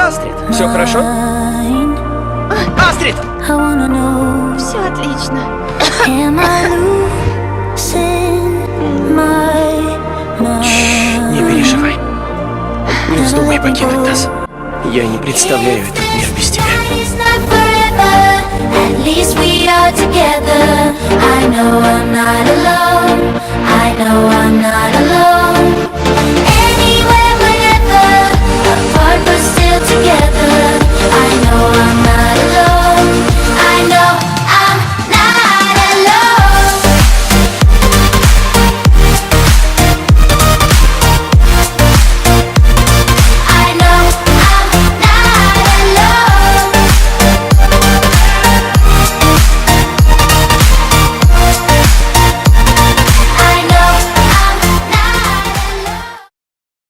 Астрид, все хорошо? Астрид! Все отлично. Не переживай. Не вздумай покинуть нас. Я не представляю этот мир без тебя. At least we are together. I know I'm not alone. I know I'm not alone.